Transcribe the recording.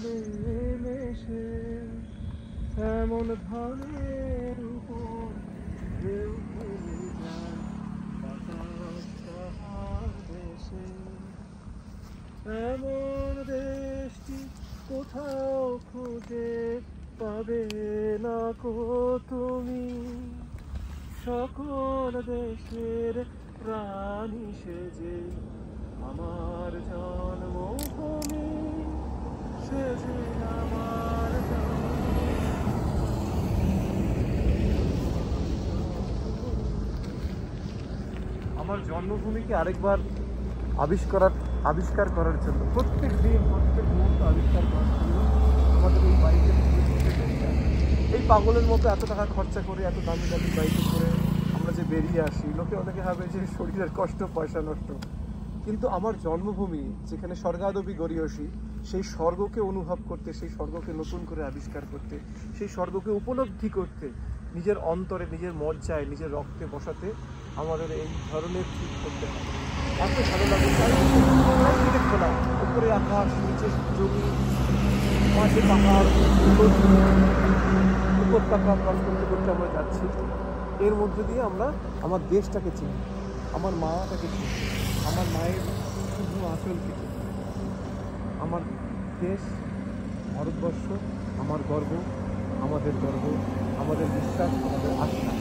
জলে মেশে এমন ধানের উপর ঢেউ খেলে যায় বাতাস তাহার দেশে। এমন দেশটি কোথাও খুঁজে পাবে না কো তুমি, সকল দেশের রানী সেজে আমার জন্মভূমি, সেজে আমার আমার জন্মভূমিকে আরেকবার আবিষ্কার করার জন্য, প্রত্যেক দিন প্রত্যেক মুহূর্ত আবিষ্কার করার জন্য আমাদের এই বাইকের এই পাগলের মতো এত টাকা খরচা করে এত দামি দামি বাইকে করে আমরা যে বেরিয়ে আসি, লোকে অনেকে ভাবে যে শরীরের কষ্ট, পয়সা নষ্ট। কিন্তু আমার জন্মভূমি যেখানে স্বর্গাদপি গরীয়সী, সেই স্বর্গকে অনুভব করতে, সেই স্বর্গকে নতুন করে আবিষ্কার করতে, সেই স্বর্গকে উপলব্ধি করতে, নিজের অন্তরে, নিজের মজ্জায়, নিজের রক্তে বসাতে আমাদের এই ধরনের ঠিক করতে হয়। এত ভালো লাগে খোলা, উপরে আকাশ, নিচে জমি, মাঝে পাহাড়, উপত্যকা ক্রস করতে করতে আমরা যাচ্ছি। এর মধ্যে দিয়ে আমরা আমার দেশটাকে চিনি, আমার মাটাকে চিনি, আমার মায়ের শুধু আঁচলকে চিনি। আমার দেশ ভারতবর্ষ আমার গর্ব, আমাদের গর্ব, আমাদের বিশ্বাস, আমাদের আস্থা।